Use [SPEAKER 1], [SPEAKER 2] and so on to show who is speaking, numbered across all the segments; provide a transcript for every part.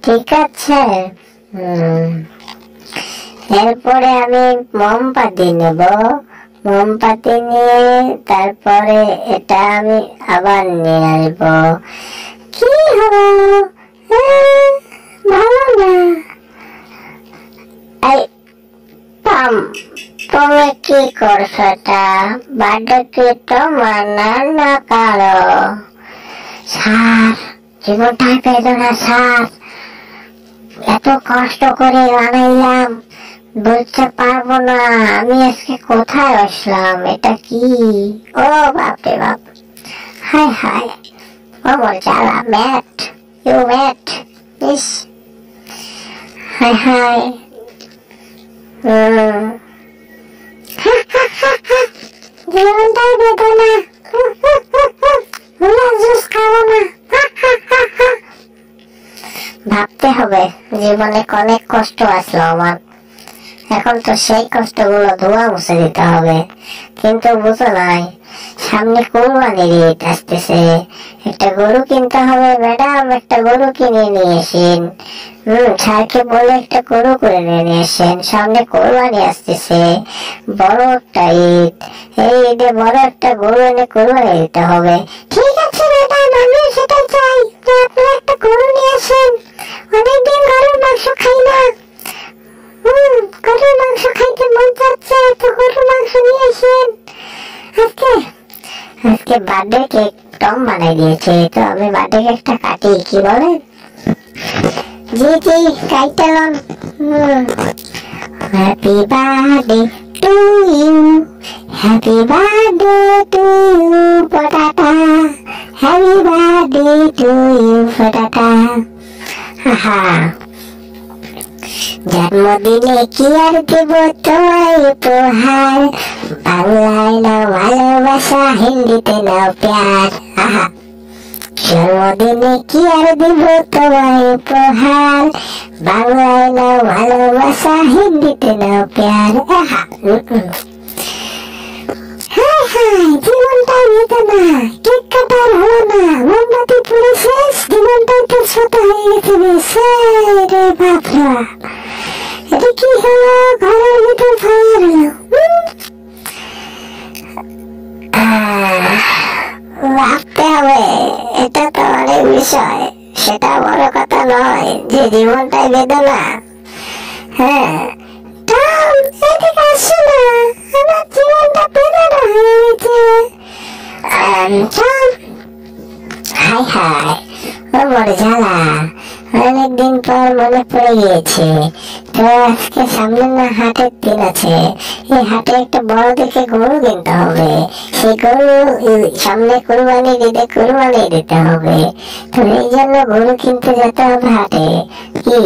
[SPEAKER 1] ঠিক আছে। এরপরে আমি মোমবাতি নেব, মোমবাতি নিয়ে তারপরে এটা আমি আবার নিয়ে আসবো। কি হলো? ভালো না। এই তুমি কি করছো? এটা বার্থডে কি তোমার না কারো? স্যার, জীবনটাই বেদনা স্যার, এত কষ্ট করে বানাইলাম, বলতে পারবো না আমি আজকে কোথায় আসলাম। এটা কি? ও বাপরে বাপ, হায় হায়, আমার জ্বালা। ম্যাট, ইউ ম্যাট, ইস, হায় হায়। জীবনটাই বেদনা, জুস খাবো না। ভাবতে হবে জীবনে অনেক কষ্ট আসলো আমার, এখন তো সেই কষ্টগুলো ধোয়া মুছে দিতে হবে। কিন্তু বুঝো নাই, সামনে কোরবানির ঈদ আসতেছে, একটা গরু কিনতে হবে। ম্যাডাম, একটা গরু কিনে নিয়ে এসেন। স্যারকে বলে একটা গরু করে নিয়ে এসেন, সামনে কোরবানি আসতেছে, বড় একটা ঈদ। এই ঈদে বড় একটা গরু এনে কোরবানি দিতে হবে। ঠিক আছে ম্যাডাম, আমি সেটাই চাই যে আপনারা একটা গরু নিয়ে আসেন। অনেকদিন গরুর মাংস খাই না, গরুর মাংস খাইতে মন চাচ্ছে, তো গরুর মাংস নিয়ে আসেন। আজকে বার্থডে কেক টম বানাই দিয়েছে, তো আমি বার্থডে কেকটা কাটি, কি বলেন? জি জি, কাইটালন। Happy birthday to you, happy birthday to you পটাটা, হ্যাপি বার্থডে টু ইউ পটাটা। হা, জন্মদিনে কি আর দেব তোমায় উপহার, বাংলায় নাও ভালোবাসা, হিন্দিতে নাও প্যার। জন্মদিনে কি আর দেব তোমায় উপহার, বাংলায় নাও ভালোবাসা, হিন্দিতে নাও প্যার। জীবনটাই বেদনা, কেক কাটার হলো না, মোমবাতি পুড়ে শেষ, জীবনটাই তো ছোট হয়ে গেছে রে বাপরা। এটা কি হলো? ঘরের ভিতর ফায়ার হলো। ভাবতে হবে, এটা তো অনেক বিষয়, সেটা বড় কথা নয় যে জীবনটাই বেদনা। হ্যাঁ, এদিকে আসো না, আমার জীবনটা বেদনা হয়ে গেছে। হাই হাই, আমার জ্বালা, অনেকদিন পর মনে পড়ে গিয়েছে। তো আজকে সামনে না হাটের দিন আছে, এই হাটে একটা বড় দেখে গরু কিনতে হবে। সেই গরু সামনে কোরবানি ঈদে কোরবানি দিতে হবে, তো এই জন্য গরু কিনতে যেতে হবে হাটে। কি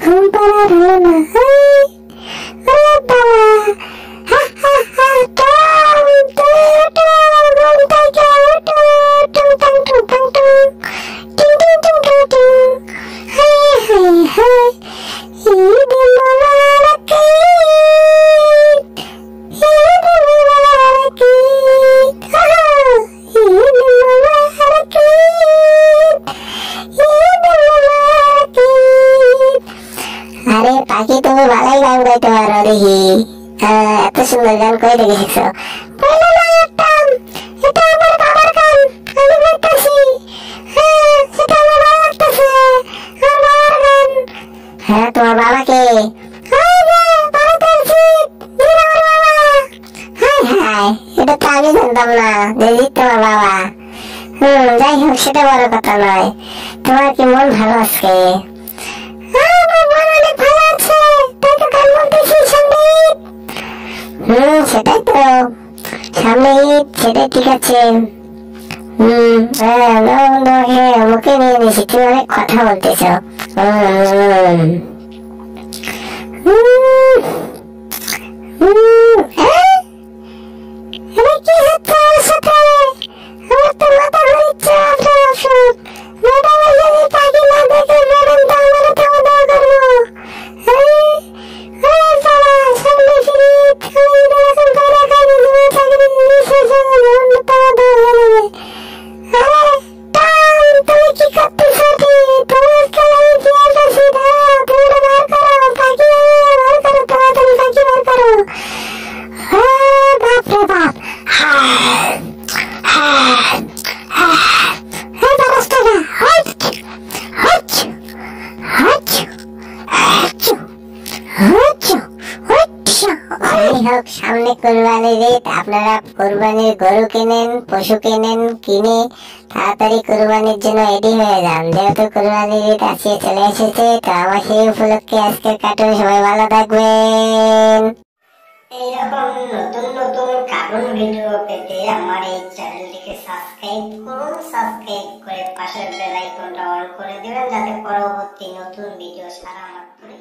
[SPEAKER 1] ঘুম পাড়ার হলো না। আরে পাখি, তুমি ভালোই গান গাইতে পারো দেখি, এত সুন্দর গান কই দেখে শিখছো? এটা আমার বাবার গান, আমি গাইতেছি। সেটা আমার ভালো লাগতেছে, আমার বাবার গান। হ্যাঁ, তোমার বাবাকে? এটা তো আমি জানতাম না যে তোমার বাবা। যাই হোক, সেটা বড় কথা নয়। তোমার কি মন ভালো আজকে? সেটাই তো, সামনে ঈদ, সেটাই ঠিক আছে। মুখে নিয়ে নিয়েছি, তুমি অনেক কথা বলতেছ। কি হচ্ছে আমার সাথে? আমার তো মাথা ঘুরছে। ম্যাডাম তাকে না দেখে ম্যাডাম তো আমার খাওয়া দাওয়া করবো। সামনে ফিরে আরে টম, তুমি কি করতেছো? তোমার কাছে দিয়ে আসি, দাঁড়াও, তুমি এটা বার করো, পাখি বার করো, তাড়াতাড়ি পাখি বার করো। বাপ রে বাপ, সামনে কুরবানির ঈদ, আপনারা কুরবানির গরু কিনেন, পশু কিনেন, কিনে তাড়াতাড়ি কুরবানির জন্য রেডি হয়ে যান, যেহেতু কুরবানির ঈদ আসিয়ে চলে এসেছে। তো আমার সেই উপলক্ষে আজকের কার্টুন, সবাই ভালো থাকবেন। এইরকম নতুন নতুন কার্টুন ভিডিও পেতে আমার এই চ্যানেলটিকে সাবস্ক্রাইব করুন, সাবস্ক্রাইব করে পাশের বেল আইকনটা অন করে দিবেন, যাতে পরবর্তী নতুন ভিডিও ছাড়া মাত্রই